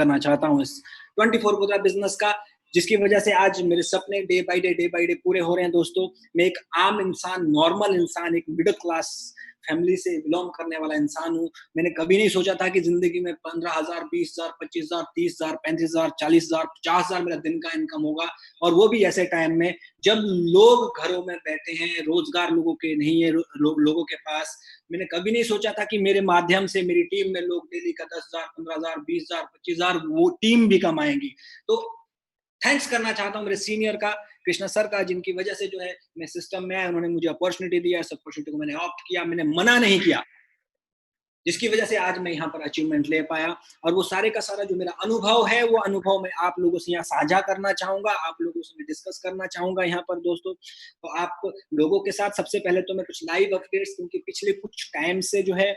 करना चाहता हूँ इस 24 मुद्रा बिजनेस का, जिसकी वजह से आज मेरे सपने डे बाय डे पूरे हो रहे हैं दोस्तों। मैं एक आम इंसान, नॉर्मल इंसान, एक मिडिल क्लास फैमिली से बिलोंग करने वाला इंसान हूँ। मैंने कभी नहीं सोचा था कि ज़िंदगी में 15,000, 20,000, 25,000, 30,000, 35,000, 40,000, 50,000 मेरा दिन का इनकम होगा, और वो भी ऐसे टाइम में जब लोग घरों में बैठे हैं, रोज़गार लोगों के नहीं है, लोगों के पास। मैंने कभी नहीं सोचा था कि मेरे माध्यम से मेरी टीम में लोग डेली का 10,000, 15,000, 20,000, 25,000 वो टीम भी कमाएँगी। तो थैंक्स करना चाहता हूँ मेरे सीनियर का, कृष्णा सर का, जिनकी वजह से जो है मैं सिस्टम में आया, उन्होंने मुझे अपॉर्चुनिटी दिया, इस अपॉर्चुनिटी को मैंने ऑप्ट किया, मैंने मना नहीं किया। जिसकी वजह से आज मैं यहाँ पर अचीवमेंट ले पाया, और वो सारे का सारा जो मेरा अनुभव है, वो अनुभव मैं आप लोगों से यहाँ साझा करना चाहूँगा, आप लोगों से मैं डिस्कस करना चाहूँगा यहाँ पर दोस्तों। तो आप लोगों के साथ सबसे पहले तो मैं कुछ लाइव अपडेट्स, क्योंकि पिछले कुछ टाइम से जो है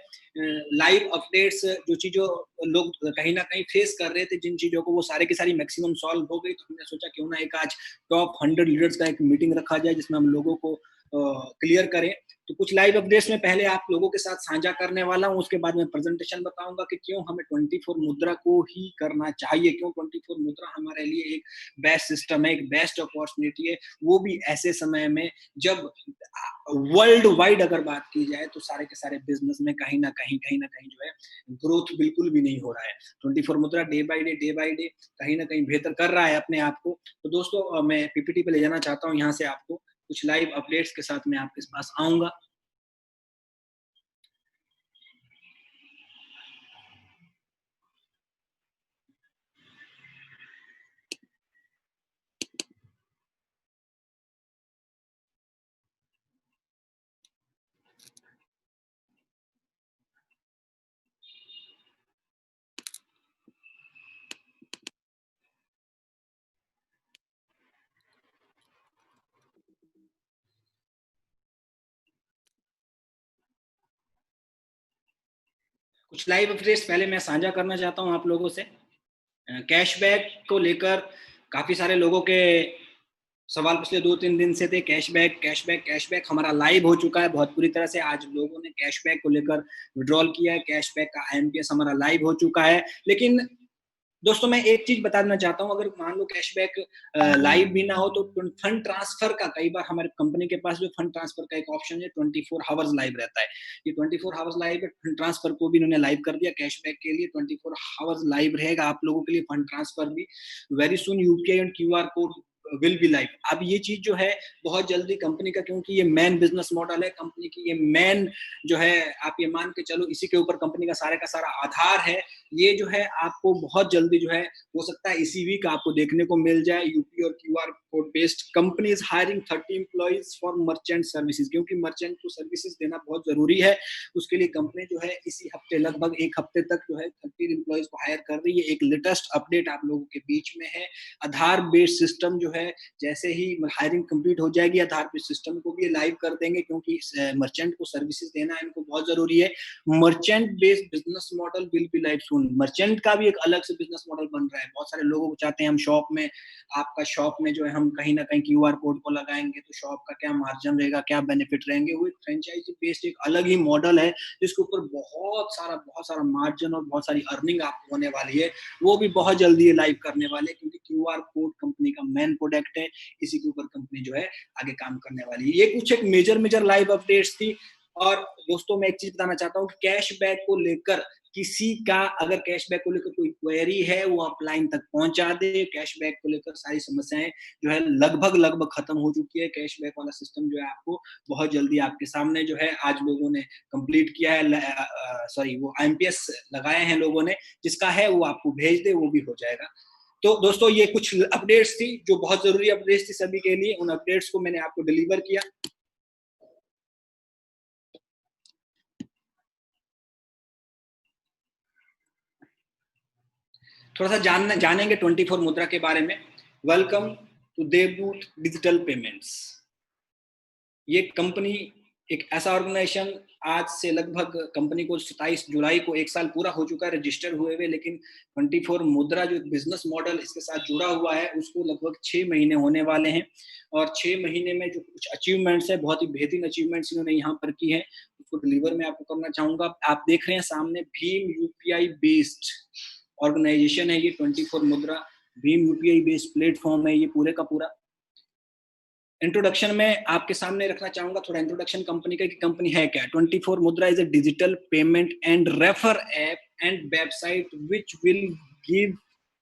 लाइव अपडेट्स, जो चीज़ों लोग कहीं न कहीं फेस कर रहे थे, जिन चीज़ों को, वो सारी की सारी मैक्सिमम सॉल्व हो गई। तो हमने सोचा क्यों ना एक आज टॉप 100 लीडर्स का एक मीटिंग रखा जाए, जिसमें हम लोगों को क्लियर करें। तो कुछ लाइव अपडेट्स में पहले आप लोगों के साथ साझा करने वाला हूँ, उसके बाद मैं प्रेजेंटेशन बताऊंगा कि क्यों हमें 24 मुद्रा को ही करना चाहिए, क्यों 24 मुद्रा हमारे लिए एक बेस्ट सिस्टम है, एक बेस्ट अपॉर्चुनिटी है, वो भी ऐसे समय में जब वर्ल्ड वाइड अगर बात की जाए तो सारे के सारे बिजनेस में कहीं ना कहीं जो है ग्रोथ बिल्कुल भी नहीं हो रहा है। 24 मुद्रा डे बाय डे कहीं ना कहीं बेहतर कर रहा है अपने आप को। तो दोस्तों मैं पीपीटी पे ले जाना चाहता हूँ यहाँ से आपको, कुछ लाइव अपडेट्स के साथ मैं आपके पास आऊंगा। कुछ लाइव अपडेट्स पहले मैं साझा करना चाहता हूं आप लोगों से। कैशबैक को लेकर काफी सारे लोगों के सवाल पिछले 2-3 दिन से थे। कैशबैक कैशबैक कैशबैक हमारा लाइव हो चुका है बहुत पूरी तरह से। आज लोगों ने कैशबैक को लेकर विड्रॉल किया है, कैशबैक का आईएमपीएस हमारा लाइव हो चुका है। लेकिन दोस्तों मैं एक चीज बताना चाहता हूँ, अगर मान लो कैशबैक लाइव भी ना हो तो फंड ट्रांसफर का, कई बार हमारे कंपनी के पास जो फंड ट्रांसफर का एक ऑप्शन है 24 आवर्स लाइव रहता है। ये 24 आवर्स लाइव है, फंड ट्रांसफर को भी इन्होंने लाइव कर दिया। कैशबैक के लिए 24 आवर्स लाइव रहेगा आप लोगों के लिए, फंड ट्रांसफर भी very soon. UPI and QR code will be live. अब ये चीज जो है बहुत जल्दी कंपनी का, क्योंकि ये मेन बिजनेस मॉडल है कंपनी की, ये मेन जो है, आप ये मान के चलो इसी के ऊपर कंपनी का सारा आधार है। ये जो है आपको बहुत जल्दी जो है, हो सकता है इसी वीक आपको देखने को मिल जाए। यूपी और QR code based company is hiring 30 employees for merchant services, क्योंकि मर्चेंट को सर्विसेज देना बहुत जरूरी है। उसके लिए कंपनी जो है इसी हफ्ते, लगभग एक हफ्ते तक जो है 30 एम्प्लॉइज को हायर कर रही है। एक लेटेस्ट अपडेट आप लोगों के बीच में है। आधार बेस्ड सिस्टम जो है, जैसे ही हायरिंग कंप्लीट हो जाएगी, आधार बेस्ड सिस्टम को भी लाइव कर देंगे, क्योंकि मर्चेंट को सर्विसेज देना इनको बहुत जरूरी है। Merchant based business model will be live soon. Merchant का भी एक अलग से बिजनेस मॉडल बन रहा है। बहुत सारे लोगों को चाहते हैं हम शॉप में, आपका शॉप में जो है हम कहीं ना कहीं क्यूआर कोड को लगाएंगे तो शॉप का क्या मार्जिन रहेगा, क्या बेनिफिट रहेंगे। वो एक फ्रेंचाइजी बेस्ड एक अलग ही मॉडल है, जिसके ऊपर बहुत सारा मार्जिन और बहुत सारी अर्निंग आपको होने वाली है। वो भी बहुत जल्दी लाइव करने वाले हैं, क्योंकि क्यूआर कोड कंपनी का मेन प्रोडक्ट है। इसी के ऊपर कंपनी जो है आगे काम करने वाली है। ये कुछ एक मेजर लाइव अपडेट्स थी। और दोस्तों मैं एक चीज बताना चाहता हूँ कि कैशबैक को लेकर किसी का, अगर कैशबैक को लेकर कोई क्वेरी है, वो अपलाइन तक पहुंचा दे। कैशबैक को लेकर सारी समस्याएं जो है लगभग खत्म हो चुकी है। कैशबैक वाला सिस्टम जो है आपको बहुत जल्दी आपके सामने जो है आज लोगों ने कंप्लीट किया है, सॉरी वो आईएमपीएस लगाए हैं लोगों ने, जिसका है वो आपको भेज दे, वो भी हो जाएगा। तो दोस्तों ये कुछ अपडेट्स थी जो बहुत जरूरी अपडेट्स थी सभी के लिए। उन अपडेट्स को मैंने आपको डिलीवर किया। थोड़ा सा जानेंगे 24 मुद्रा के बारे में। वेलकम टू देवदूत डिजिटल पेमेंट्स। ये कंपनी एक ऐसा ऑर्गेनाइजेशन, आज से लगभग कंपनी को 27 जुलाई को एक साल पूरा हो चुका है रजिस्टर हुए हुए, लेकिन 24 मुद्रा जो बिजनेस मॉडल इसके साथ जुड़ा हुआ है उसको लगभग 6 महीने होने वाले हैं। और 6 महीने में जो कुछ अचीवमेंट्स है, बहुत ही बेहतरीन अचीवमेंट्स इन्होंने यहाँ पर की है, उसको डिलीवर मैं आपको करना चाहूंगा। आप देख रहे हैं सामने भीम यूपीआई बेस्ड ऑर्गेनाइजेशन है ये 24 मुद्रा, भीम यूपीआई बेस्ड प्लेटफॉर्म है ये पूरे का पूरा। इंट्रोडक्शन में आपके सामने रखना चाहूंगा थोड़ा इंट्रोडक्शन कंपनी का कि कंपनी है क्या। 24 मुद्रा is a digital payment and refer app and website which will give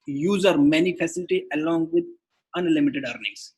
user many facility along with unlimited earnings.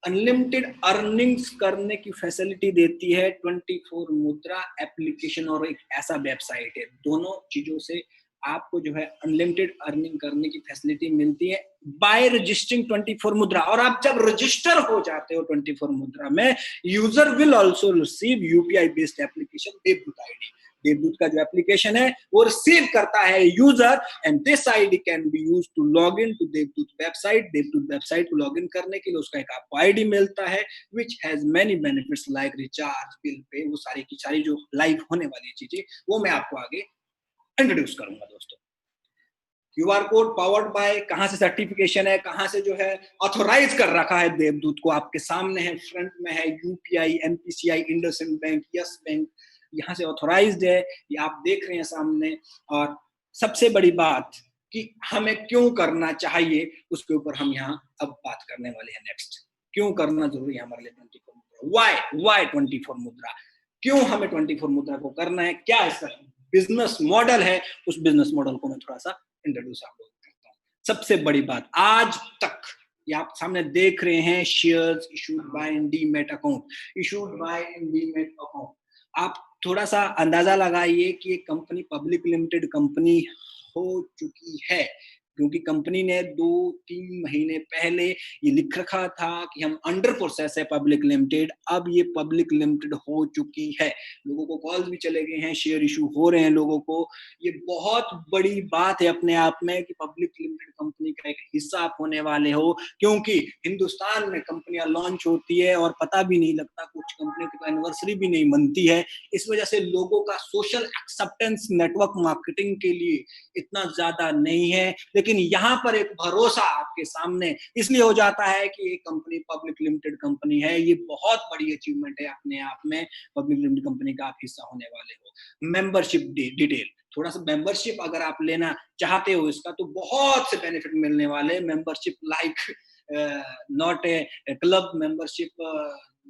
Unlimited earnings करने की फैसिलिटी देती है 24 मुद्रा एप्लीकेशन और एक ऐसा वेबसाइट है। दोनों चीजों से आपको जो है अनलिमिटेड अर्निंग करने की फैसिलिटी मिलती है बाय रजिस्टरिंग 24 मुद्रा। और आप जब रजिस्टर हो जाते हो 24 मुद्रा में, user will also receive UPI based application Devdoot ID. Devdoot का जो एप्लीकेशन है वो रिसीव करता है user and this ID can be used to log in to Devdoot website. Devdoot website को लॉग इन करने के लिए उसका एक आपको आईडी मिलता है which has many benefits like recharge, bill pay, वो सारी की सारी जो लाइव होने वाली चीजें वो मैं आपको आगे इंट्रोड्यूस करूंगा दोस्तों। क्यूआर कोड पावर्ड बाय, कहां से सर्टिफिकेशन है, कहां से जो है ऑथोराइज कर रखा है देवदूत को, आपके सामने है, फ्रंट में है, UPI, NPCI, IndusInd bank, yes bank, यहाँ से ऑथोराइज्ड है, ये आप देख रहे हैं सामने। और सबसे बड़ी बात कि हमें क्यों करना चाहिए उसके ऊपर हम यहाँ अब बात करने वाले हैं नेक्स्ट। क्यों करना जरूरी है हमारे लिए 24 मुद्रा, वाई 24 मुद्रा, क्यों हमें 24 मुद्रा को करना है, क्या इसका बिजनेस मॉडल है, उस बिजनेस मॉडल को मैं थोड़ा सा इंट्रोड्यूस आप लोगों को करता हूँ। सबसे बड़ी बात, आज तक ये आप सामने देख रहे हैं shares issued by in demat account, issued by in demat account. आप थोड़ा सा अंदाजा लगाइए कि ये कंपनी पब्लिक लिमिटेड कंपनी हो चुकी है, क्योंकि कंपनी ने 2-3 महीने पहले ये लिख रखा था कि हम अंडर प्रोसेस है पब्लिक लिमिटेड। अब ये पब्लिक लिमिटेड हो चुकी है, लोगों को कॉल्स भी चले गए हैं, शेयर इशू हो रहे हैं लोगों को। ये बहुत बड़ी बात है अपने आप में कि पब्लिक लिमिटेड कंपनी का एक हिस्सा आप होने वाले हो, क्योंकि हिंदुस्तान में कंपनियां लॉन्च होती है और पता भी नहीं लगता, कुछ कंपनी की तो एनिवर्सरी भी नहीं बनती है। इस वजह से लोगों का सोशल एक्सेप्टेंस नेटवर्क मार्केटिंग के लिए इतना ज्यादा नहीं है, लेकिन यहाँ पर एक भरोसा आपके सामने इसलिए हो जाता है कि ये कंपनी पब्लिक लिमिटेड कंपनी है। ये बहुत बड़ी अचीवमेंट है अपने आप में, पब्लिक लिमिटेड कंपनी का आप हिस्सा होने वाले हो। मेंबरशिप डिटेल, थोड़ा सा मेंबरशिप अगर आप लेना चाहते हो इसका तो बहुत से बेनिफिट मिलने वाले। Membership like not a club membership,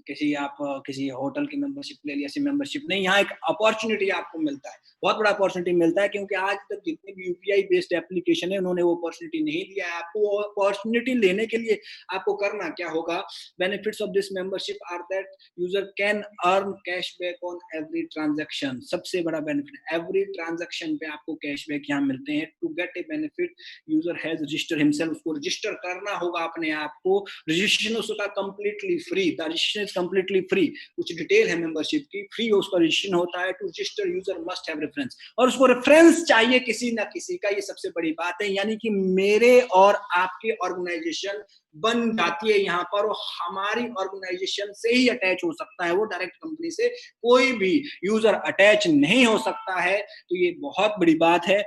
किसी होटल की मेंबरशिप ले ली, ऐसी मेंबरशिप नहीं। यहाँ एक अपॉर्चुनिटी आपको मिलता है, बहुत बड़ा अपॉर्चुनिटी मिलता है, क्योंकि आज तक जितने भी यूपीआई बेस्ड एप्लीकेशन है उन्होंने वो अपॉर्चुनिटी नहीं दिया है आपको। वो अपॉर्चुनिटी लेने के लिए आपको करना क्या होगा, benefits of this membership are that user can earn cashback on every transaction. सबसे बड़ा बेनिफिट, एवरी ट्रांजैक्शन पे आपको कैशबैक यहाँ मिलते हैं। To get a benefit user has register himself, उसको रजिस्टर करना होगा अपने आप को। रजिस्ट्रेशन उसका completely free, the registration is completely free. कुछ डिटेल है मेंबरशिप की, फ्री उसका रजिस्ट्रेशन होता है। To register user must have reference, और उसको रेफरेंस चाहिए किसी ना किसी का, ये सबसे बड़ी बात है। यानी कि मेरे और आपके ऑर्गेनाइजेशन बन जाती है यहाँ पर, और हमारी ऑर्गेनाइजेशन से ही अटैच हो सकता है वो, डायरेक्ट कंपनी से कोई भी यूजर अटैच नहीं हो सकता है। तो ये बहुत बड़ी बात है।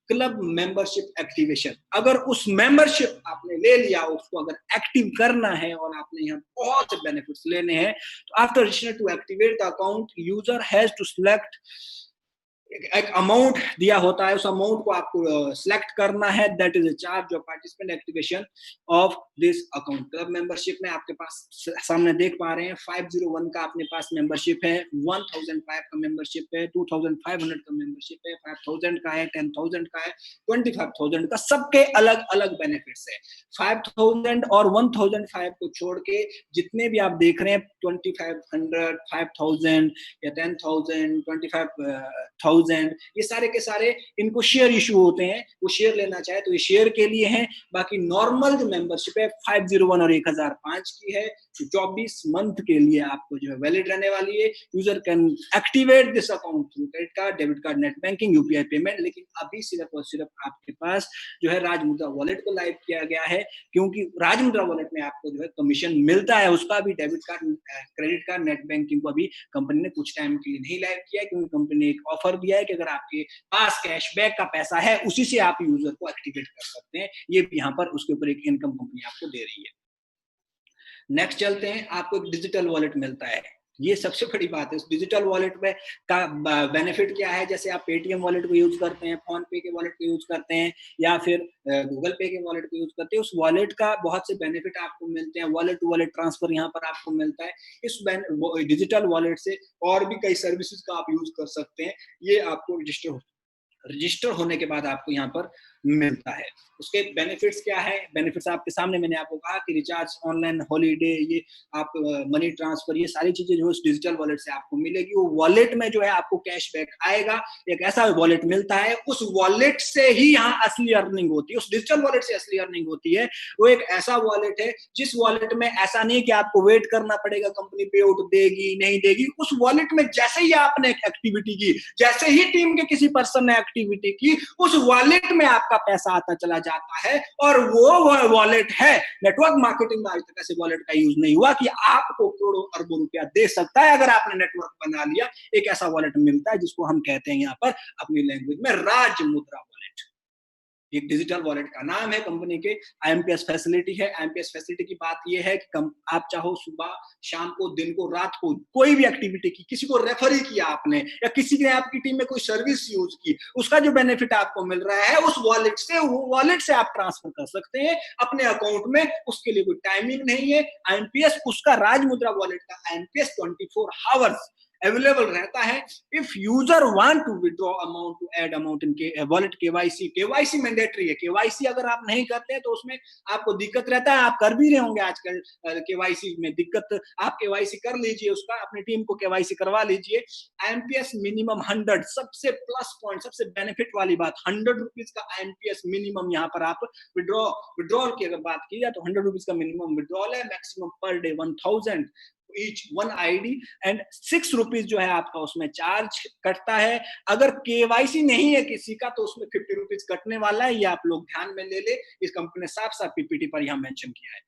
क्लब मेंबरशिप एक्टिवेशन, अगर उस मेंबरशिप आपने ले लिया, उसको अगर एक्टिव करना है और आपने यहाँ बहुत से बेनिफिट्स लेने हैं, तो after registering to activate the account user has to select, एक अमाउंट दिया होता है, उस अमाउंट को आपको सिलेक्ट करना है। That is a charge of participant activation of this account. Club membership में आपके पास सामने देख पा रहे हैं 501 का अपने पास मेंबरशिप है, 1005 का मेंबरशिप है, 2500 का मेंबरशिप है, 5000 का है, 10000 का है, 25000 का, सबके अलग अलग बेनिफिट्स है। 5000 और 1005 को छोड़ के जितने भी आप देख रहे हैं 2500, 5000 या 10000, 25000, ये सारे के सारे इनको शेयर इशू होते हैं। वो शेयर लेना चाहे तो ये शेयर के लिए है। बाकी नॉर्मल जो मेंबरशिप है 501 और 1005 की है, जो 24 मंथ के लिए आपको जो है वैलिड रहने वाली है। User can activate this account through credit card, debit card, net banking, UPI payment. लेकिन अभी सिर्फ और सिर्फ आपके पास जो है राजमुद्रा वॉलेट को लाइव किया गया है, क्योंकि राजमुद्रा वॉलेट में आपको जो है कमीशन मिलता है उसका भी। Debit card, credit card, net banking को अभी कंपनी ने कुछ टाइम के लिए नहीं लाइव किया, क्योंकि कंपनी ने एक ऑफर दिया है कि अगर आपके पास कैशबैक का पैसा है उसी से आप यूजर को एक्टिवेट कर सकते हैं। ये भी यहाँ पर उसके ऊपर एक इनकम कंपनी आपको दे रही है। नेक्स्ट चलते हैं, आपको एक डिजिटल वॉलेट मिलता है। ये सबसे बड़ी बात है। उस डिजिटल वॉलेट में का बेनिफिट क्या है, जैसे आप पेटीएम वॉलेट को यूज करते हैं, फोन पे के वॉलेट को यूज करते हैं, या फिर गूगल पे के वॉलेट को यूज करते हैं, उस वॉलेट का बहुत से बेनिफिट आपको मिलते हैं। वॉलेट टू वॉलेट ट्रांसफर यहाँ पर आपको मिलता है। इस डिजिटल वॉलेट से और भी कई सर्विसेज का आप यूज कर सकते हैं। ये आपको रजिस्टर होने के बाद आपको यहाँ पर मिलता है। उसके बेनिफिट्स क्या है? बेनिफिट्स आपके सामने मैंने आपको कहा कि रिचार्ज, ऑनलाइन हॉलिडे, ये आप मनी ट्रांसफर, ये सारी चीजें जो उस डिजिटल वॉलेट से आपको मिलेगी। वो वॉलेट में जो है आपको कैशबैक आएगा। एक ऐसा वॉलेट मिलता है, उस वॉलेट से ही यहाँ असली अर्निंग होती है, उस डिजिटल वॉलेट से असली अर्निंग होती है। वो एक ऐसा वॉलेट है जिस वॉलेट में ऐसा नहीं कि आपको वेट करना पड़ेगा कंपनी पे आउट देगी नहीं देगी। उस वॉलेट में जैसे ही आपने एक एक्टिविटी की, जैसे ही टीम के किसी पर्सन ने एक्टिविटी की, उस वॉलेट में आपका पैसा आता चला जाता है। और वो वॉलेट है, नेटवर्क मार्केटिंग में आज तक ऐसे वॉलेट का यूज नहीं हुआ कि आपको करोड़ों अरबों रुपया दे सकता है। अगर आपने नेटवर्क बना लिया, एक ऐसा वॉलेट मिलता है जिसको हम कहते हैं यहाँ पर अपनी लैंग्वेज में राज मुद्रा वॉलेट। एक डिजिटल वॉलेट का नाम है, कंपनी के आईएमपीएस फैसिलिटी है। आईएमपीएस फैसिलिटी की बात यह है कि आप चाहो सुबह, शाम को, दिन को, रात को, कोई भी एक्टिविटी की, किसी को रेफर ही किया आपने, या किसी ने आपकी टीम में कोई सर्विस यूज की, उसका जो बेनिफिट आपको मिल रहा है उस वॉलेट से, वो वॉलेट से आप ट्रांसफर कर सकते हैं अपने अकाउंट में। उसके लिए कोई टाइमिंग नहीं है। आईएमपीएस, उसका राज मुद्रा वॉलेट का आईएमपीएस 24 आवर्स अवेलेबल रहता है। If user want to withdraw amount, to add amount in के वॉलेट, केवाईसी मैंडेटरी है। केवाईसी अगर आप नहीं करते हैं तो उसमें आपको दिक्कत रहता है। आप कर भी रहे होंगे आजकल केवाईसी में दिक्कत। आप केवाईसी कर लीजिए, उसका अपनी टीम को केवाईसी करवा लीजिए। आईएमपीएस मिनिमम 100, सबसे प्लस पॉइंट, सबसे बेनिफिट वाली बात, 100 रुपीज का आईएमपीएस मिनिमम यहाँ पर आप विड्रॉल की अगर बात की जाए तो 100 रुपीज का मिनिमम विड्रॉल है। Maximum per day 1000 each one ID, and 6 rupees जो है आपका उसमें चार्ज कटता है। अगर केवाईसी नहीं है किसी का तो उसमें 50 रुपीज कटने वाला है। ये आप लोग ध्यान में ले ले, इस कंपनी ने साफ साफ पीपीटी पर यहां मेंशन किया है।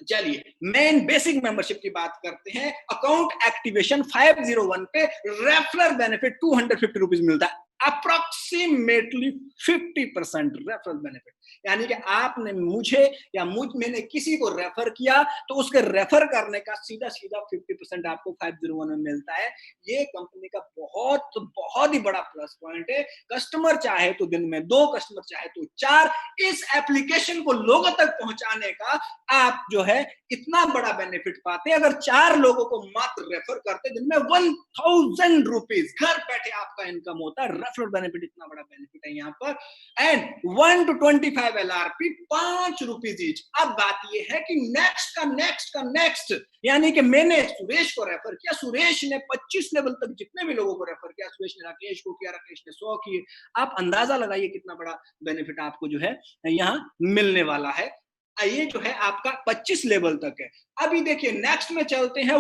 चलिए मेन बेसिक मेंबरशिप की बात करते हैं। अकाउंट एक्टिवेशन 501 पे रेफरल बेनिफिट 250 रुपीज मिलता है, अप्रोक्सीमेटली 50% रेफरल बेनिफिट। यानी कि आपने मुझे या मैंने किसी को रेफर किया तो उसके रेफर करने का सीधा सीधा 50% आपको 501 में मिलता है। ये कंपनी का बहुत बहुत ही बड़ा प्लस पॉइंट है। कस्टमर चाहे तो दिन में 2, कस्टमर चाहे तो 4, इस एप्लीकेशन को लोगों तक पहुंचाने का आप जो है इतना बड़ा बेनिफिट पाते हैं। अगर 4 लोगों को मात्र रेफर करते दिन में 1000 रुपीज घर बैठे आपका इनकम होता है। रेफरल बेनिफिट इतना बड़ा बेनिफिट है यहाँ पर। And 1 to 25 LRP 5 rupees each. अब बात ये है कि नेक्स्ट, यानी कि मैंने सुरेश को रेफर किया, सुरेश ने 25 लेवल तक जितने भी लोगों को रेफर किया, सुरेश ने राकेश को किया, राकेश ने 100 किए। आप अंदाजा लगाइए कितना बड़ा बेनिफिट आपको जो है यहाँ मिलने वाला है। ये जो है आपका 25 लेवल तक है। अभी देखिए नेक्स्ट में चलते हैं।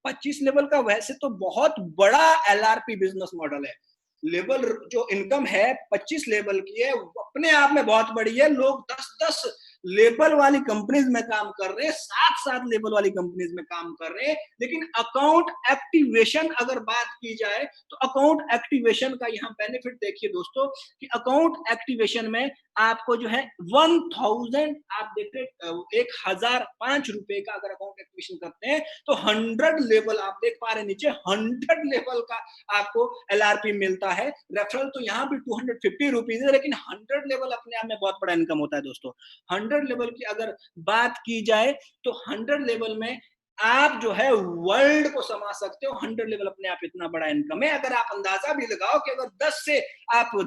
25 लेवल का वैसे तो बहुत बड़ा एलआरपी बिजनेस मॉडल है। लेवल जो इनकम है 25 लेवल की है, अपने आप में बहुत बड़ी है। लोग 10-10 लेवल वाली कंपनीज में काम कर रहे हैं, 7-7 लेवल वाली कंपनीज में काम कर रहे हैं। लेकिन अकाउंट एक्टिवेशन अगर बात की जाए तो अकाउंट एक्टिवेशन का यहाँ बेनिफिट देखिए दोस्तों, कि अकाउंट एक्टिवेशन में आपको जो है 1000, आप देख रहे 1005 रुपए का अगर अकाउंट एक्टिवेशन करते हैं तो 100 लेवल, आप देख पा रहे नीचे 100 लेवल का आपको एलआरपी मिलता है। रेफरल तो यहाँ भी 250 रुपीज है, लेकिन 100 लेवल अपने आप में बहुत बड़ा इनकम होता है दोस्तों। 100 लेवल की अगर बात की जाए तो 100 लेवल में आप जो है वर्ल्ड को समा सकते हो। 100 लेवल अपने आप इतना बड़ा इनकम है। अगर आप अंदाजा भी लगाओ कि अगर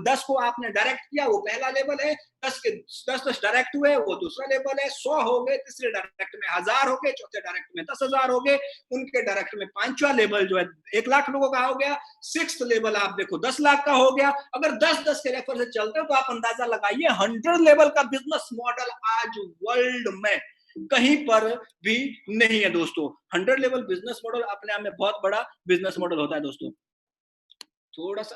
10 को आपने डायरेक्ट किया, वो पहला लेवल है, 10 डायरेक्ट हुए, वो दूसरा लेवल है, 100 हो गए, तीसरे डायरेक्ट में 1000 हो गए, चौथे डायरेक्ट में 10,000 हो गए, उनके डायरेक्ट में 5वां लेवल जो है 1 लाख लोगों का हो गया, 6th लेवल आप देखो 10 लाख का हो गया। अगर 10-10 के रेफर से चलते हो तो आप अंदाजा लगाइए 100 लेवल का बिजनेस मॉडल आज वर्ल्ड में कहीं पर भी नहीं है दोस्तों। 100 लेवल बिजनेस मॉडल अपने आप में बहुत बड़ा बिजनेस मॉडल होता है दोस्तों। थोड़ा सा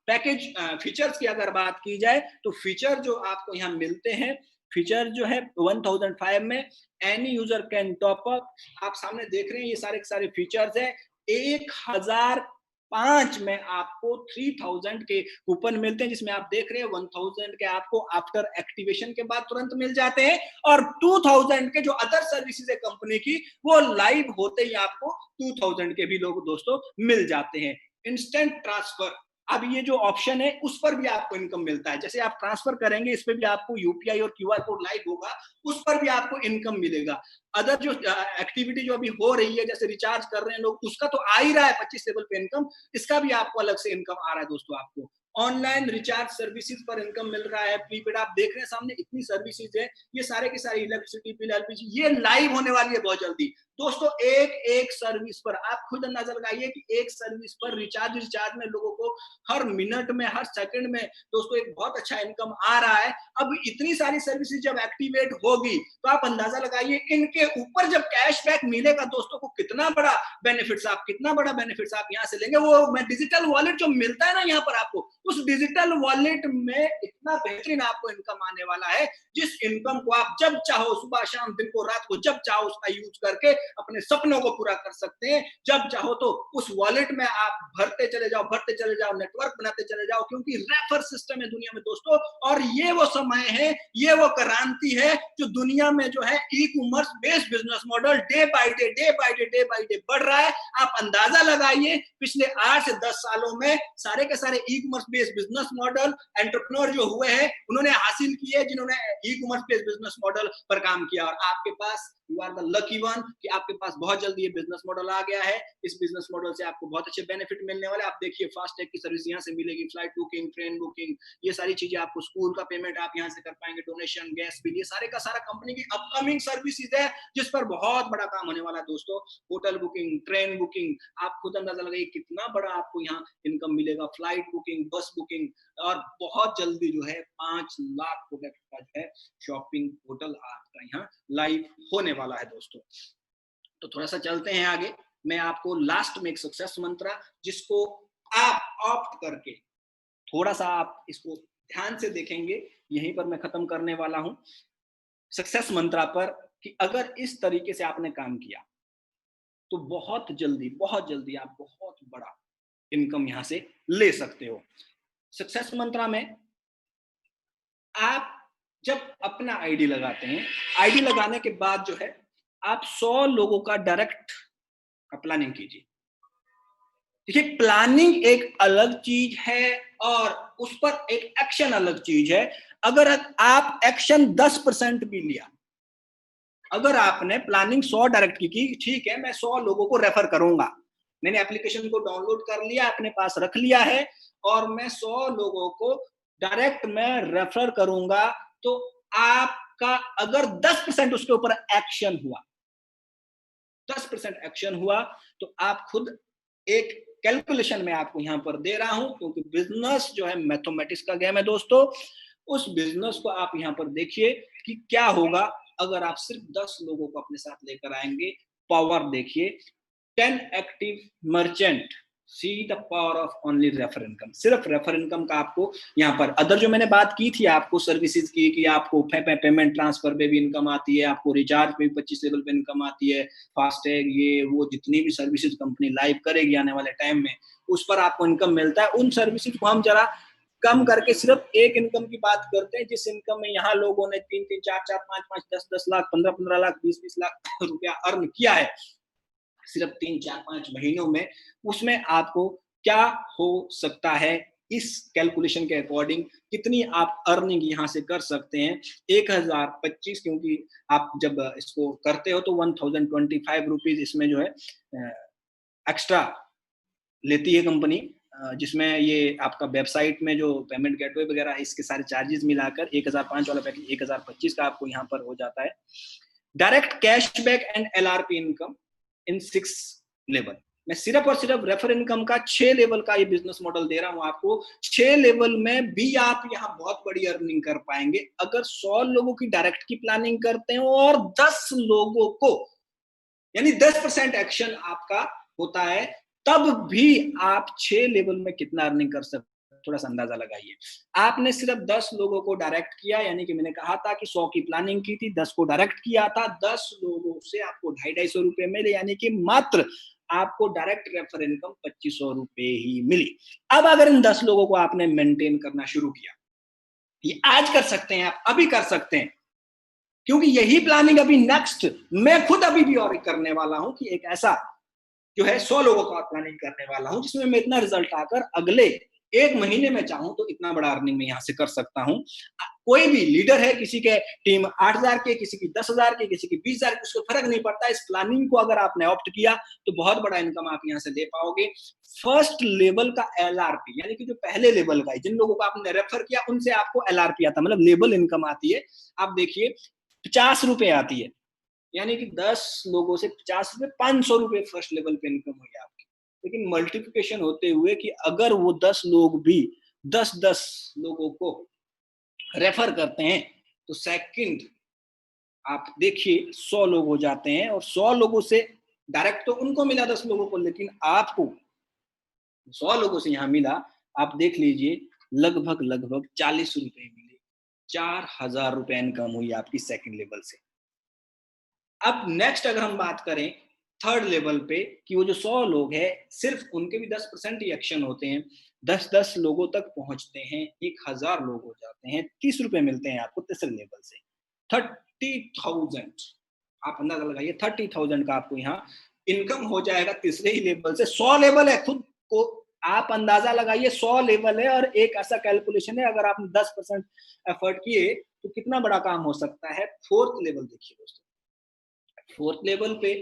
पैकेज फीचर्स की अगर बात की जाए तो फीचर जो आपको यहाँ मिलते हैं, फीचर जो है 1005 में any user can top up. आप सामने देख रहे हैं ये सारे फीचर्स है। 1000 5 में आपको 3000 के कूपन मिलते हैं, जिसमें आप देख रहे हैं 1000 के आपको आफ्टर एक्टिवेशन के बाद तुरंत मिल जाते हैं, और 2000 के जो अदर सर्विसेज है कंपनी की, वो लाइव होते ही आपको 2000 के भी लोग दोस्तों मिल जाते हैं। इंस्टेंट ट्रांसफर, अब ये जो ऑप्शन है उस पर भी आपको इनकम मिलता है। जैसे आप ट्रांसफर करेंगे, इस पे भी आपको यूपीआई और क्यूआर कोड लाइव होगा, उस पर भी आपको इनकम मिलेगा। अदर जो एक्टिविटी जो अभी हो रही है, जैसे रिचार्ज कर रहे हैं लोग, उसका तो आ ही रहा है 25 लेवल पे इनकम, इसका भी आपको अलग से इनकम आ रहा है दोस्तों। आपको ऑनलाइन रिचार्ज सर्विसेज पर इनकम मिल रहा है, प्रीपेड आप देख रहे हैं सामने इतनी सर्विसेज है, ये सारे के सारे इलेक्ट्रिसिटी बिल, एलपीजी, ये लाइव होने वाली है बहुत जल्दी दोस्तों। एक एक सर्विस पर आप खुद अंदाजा लगाइए कि एक सर्विस पर रिचार्ज में लोगों को हर मिनट में, हर सेकंड में दोस्तों एक बहुत अच्छा इनकम आ रहा है। अब इतनी सारी सर्विसेज जब एक्टिवेट होगी तो आप अंदाजा लगाइए इनके ऊपर जब कैशबैक मिलेगा दोस्तों को कितना बड़ा बेनिफिट्स आप यहाँ से लेंगे। वो मैं डिजिटल वॉलेट जो मिलता है ना यहाँ पर आपको, उस डिजिटल वॉलेट में इतना बेहतरीन आपको इनकम आने वाला है, जिस इनकम को आप जब चाहो, सुबह शाम दिन को रात को जब चाहो उसका यूज करके अपने सपनों को पूरा कर सकते हैं। जब चाहो तो उस वॉलेट में आप भरते चले जाओ, नेटवर्क बनाते चले जाओ, क्योंकि रेफर सिस्टम है दुनिया में दोस्तों। और ये वो समय है, ये वो क्रांति है जो दुनिया में जो है ई commerce based business model day by day बढ़ रहा है। आप अंदाजा लगाइए पिछले 8 से 10 सालों में सारे के सारे e commerce based business model entrepreneur जो हुए हैं उन्होंने हासिल किए, जिन्होंने e commerce based business model पर काम किया। और आपके पास, you are the lucky one कि आपके पास बहुत जल्दी ये बिजनेस मॉडल आ गया है। इस बिजनेस मॉडल से आपको बहुत अच्छे बेनिफिट मिलने वाले। आप देखिए फास्टैग की सर्विस यहाँ से मिलेगी, फ्लाइट बुकिंग, ट्रेन बुकिंग, ये सारी चीजें आपको, स्कूल का पेमेंट आप यहाँ से कर पाएंगे, डोनेशन, गैस बिल, ये सारे का सारा कंपनी की अपकमिंग सर्विसेज है जिस पर बहुत बड़ा काम होने वाला है दोस्तों। होटल बुकिंग, ट्रेन बुकिंग, आप खुद अंदाजा लगाइए कितना बड़ा आपको यहाँ इनकम मिलेगा। फ्लाइट बुकिंग, बस बुकिंग, और बहुत जल्दी जो है 5 लाख प्रोडक्ट का जो है शॉपिंग पोर्टल आपका यहाँ लाइव होने वाला है दोस्तों। तो थोड़ा सा चलते हैं आगे। मैं आपको लास्ट में एक सक्सेस मंत्र, जिसको आप ऑप्ट करके थोड़ा सा आप इसको ध्यान से देखेंगे, यहीं पर मैं खत्म करने वाला हूं सक्सेस मंत्रा पर, कि अगर इस तरीके से आपने काम किया तो बहुत जल्दी आप बहुत बड़ा इनकम यहां से ले सकते हो। सक्सेस मंत्रा में आप जब अपना आईडी लगाते हैं, आईडी लगाने के बाद जो है आप 100 लोगों का डायरेक्ट प्लानिंग कीजिए। देखिए, प्लानिंग एक अलग चीज है और उस पर एक एक्शन अलग चीज है। अगर आप एक्शन 10% भी लिया, अगर आपने प्लानिंग 100 डायरेक्ट की, ठीक है मैं 100 लोगों को रेफर करूंगा, मैंने एप्लीकेशन को डाउनलोड कर लिया, अपने पास रख लिया है, और मैं 100 लोगों को डायरेक्ट मैं रेफर करूंगा, तो आपका अगर 10% उसके ऊपर एक्शन हुआ, 10% एक्शन हुआ, तो आप खुद एक कैलकुलेशन में आपको यहां पर दे रहा हूं, क्योंकि बिजनेस जो है मैथमेटिक्स का गेम है दोस्तों। उस बिजनेस को आप यहां पर देखिए कि क्या होगा अगर आप सिर्फ 10 लोगों को अपने साथ लेकर आएंगे। पावर देखिए, 10 active merchant, see the power of only refer income. सिर्फ रेफर इनकम का आपको यहाँ पर, अदर जो मैंने बात की थी आपको सर्विसेज की, कि आपको पेमेंट ट्रांसफर पे भी इनकम आती है, आपको रिचार्ज पे भी 25 लेवल पे इनकम आती है, फास्टैग, ये वो जितनी भी सर्विसेज कंपनी लाइव करेगी आने वाले टाइम में, उस पर आपको इनकम मिलता है। उन सर्विसेज को हम जरा कम करके सिर्फ एक इनकम की बात करते हैं, जिस इनकम में यहाँ लोगों ने 3-3, 4-4, 5-5, 10-10 लाख, 15-15 लाख, 20-20 लाख रुपया अर्न किया है सिर्फ 3-4-5 महीनों में। उसमें आपको क्या हो सकता है, इस कैलकुलेशन के अकॉर्डिंग कितनी आप अर्निंग यहाँ से कर सकते हैं। 1025, क्योंकि आप जब इसको करते हो तो 1025 रुपीज इसमें जो है एक्स्ट्रा लेती है कंपनी, जिसमें ये आपका वेबसाइट में जो पेमेंट गेटवे वगैरह है, इसके सारे चार्जेस मिलाकर 1005 वाला पैकेज 1025 का आपको यहाँ पर हो जाता है। Direct cashback and LRP income in 6 level. मैं सिर्फ और सिर्फ रेफर इनकम का 6 लेवल का ये बिजनेस मॉडल दे रहा हूं आपको। 6 लेवल में भी आप यहाँ बहुत बड़ी अर्निंग कर पाएंगे अगर 100 लोगों की डायरेक्ट की प्लानिंग करते हो और 10 लोगों को, यानी 10% एक्शन आपका होता है, तब भी आप 6 लेवल में कितना अर्निंग कर सकते हैं, थोड़ा सा अंदाजा लगाइए। आपने सिर्फ 10 लोगों को डायरेक्ट किया, यानी कि मैंने कहा था कि 100 की प्लानिंग की थी, 10 को डायरेक्ट किया था, 10 लोगों से आपको 250-250 रुपए मिले, यानी कि मात्र आपको डायरेक्ट रेफर इनकम 2500 रुपए ही मिली। अब अगर इन 10 लोगों को आपने मेंटेन करना शुरू किया, ये आज कर सकते हैं आप, अभी कर सकते हैं, क्योंकि यही प्लानिंग अभी नेक्स्ट मैं खुद अभी भी और करने वाला हूं कि एक ऐसा जो है 100 लोगों का प्लानिंग करने वाला हूं जिसमें मैं इतना रिजल्ट आकर अगले 1 महीने में चाहूं तो इतना बड़ा अर्निंग मैं यहां से कर सकता हूं। कोई भी लीडर है, किसी के टीम 8,000 के, किसी की 10,000 के, किसी की 20,000 की, उसको फर्क नहीं पड़ता। इस प्लानिंग को अगर आपने ऑप्ट किया तो बहुत बड़ा इनकम आप यहां से ले पाओगे। फर्स्ट लेवल का एलआरपी, यानी कि जो पहले लेवल का है, जिन लोगों को आपने रेफर किया उनसे आपको एलआरपी आता, मतलब लेवल इनकम आती है। आप देखिए 50 रुपए आती है, यानी कि 10 लोगों से 50 रुपए, 500 रुपए फर्स्ट लेवल पे इनकम हुई आपकी। लेकिन मल्टीप्लिकेशन होते हुए कि अगर वो 10 लोग भी 10-10 लोगों को रेफर करते हैं तो सेकंड आप देखिए 100 लोग हो जाते हैं, और 100 लोगों से डायरेक्ट तो उनको मिला 10 लोगों को, लेकिन आपको 100 लोगों से यहाँ मिला, आप देख लीजिए लगभग लगभग 40 रुपए मिले, 4,000 रुपए इनकम हुई आपकी सेकंड लेवल से। अब नेक्स्ट अगर हम बात करें थर्ड लेवल पे कि वो जो 100 लोग हैं सिर्फ उनके भी 10% ही एक्शन होते हैं, 10-10 लोगों तक पहुंचते हैं, 1,000 लोग हो जाते हैं, 30 रुपए मिलते हैं आपको तीसरे लेवल से। 30,000 आप अंदाजा लगाइए, 30,000 का आपको यहाँ इनकम हो जाएगा तीसरे ही लेवल से। 100 लेवल है, खुद को आप अंदाजा लगाइए, 100 लेवल है और एक ऐसा कैलकुलेशन है, अगर आपने 10% एफर्ट किए तो कितना बड़ा काम हो सकता है। फोर्थ लेवल देखिए दोस्तों, फोर्थ लेवल पे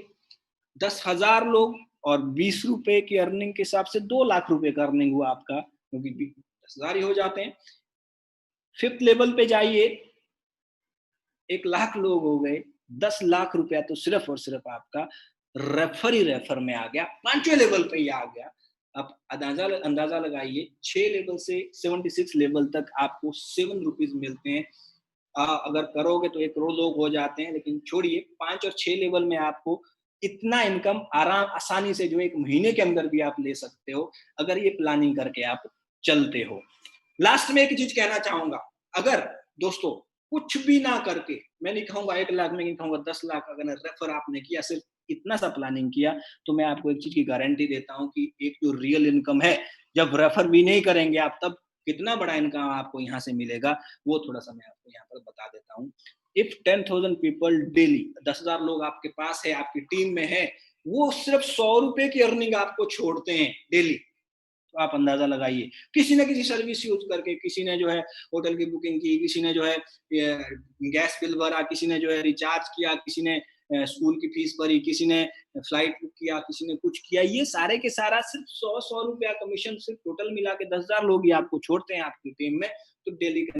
10,000 लोग और 20 रुपए की अर्निंग के हिसाब से 2 लाख रुपए का अर्निंग हुआ आपका, क्योंकि 10,000 ही हो जाते हैं। फिफ्थ लेवल पे जाइए, 1 लाख लोग हो गए, 10 लाख रुपया तो सिर्फ और सिर्फ आपका रेफर ही रेफर में आ गया, पांचवें लेवल पे ही आ गया। अब अंदाजा लगाइए, 6 लेवल से 76 लेवल तक आपको 7 रुपीज मिलते हैं। अगर करोगे तो 1 करोड़ लोग हो जाते हैं, लेकिन छोड़िए, 5 और 6 लेवल में आपको इतना इनकम आराम आसानी से जो 1 महीने के अंदर भी आप ले सकते हो, अगर ये प्लानिंग करके आप चलते हो। लास्ट में एक चीज कहना चाहूंगा, अगर दोस्तों कुछ भी ना करके, मैं नहीं कहूंगा 1 लाख, मैं नहीं कहूंगा 10 लाख, अगर रेफर आपने किया, सिर्फ इतना सा प्लानिंग किया, तो मैं आपको एक चीज की गारंटी देता हूं कि एक जो रियल इनकम है, जब रेफर भी नहीं करेंगे आप, तब कितना बड़ा इनकम आपको यहाँ से मिलेगा, वो थोड़ा सा मैं आपको यहाँ पर बता देता हूँ। इफ 10,000 पीपल डेली, 10,000 लोग आपके पास है, आपकी टीम में है, वो सिर्फ 100 रुपए की अर्निंग आपको छोड़ते हैं डेली, तो आप अंदाजा लगाइए, किसी न किसी सर्विस यूज करके, किसी ने जो है होटल की बुकिंग की, किसी ने जो है गैस बिल भरा, किसी ने जो है रिचार्ज किया, किसी ने स्कूल की फीस भरी, किसी ने फ्लाइट बुक किया, किसी ने कुछ किया, ये सारे के सारा सिर्फ 100 रुपया कमीशन सिर्फ टोटल मिला के 10,000 लोग ही आपको छोड़ते हैं आपकी टीम में, तो डेली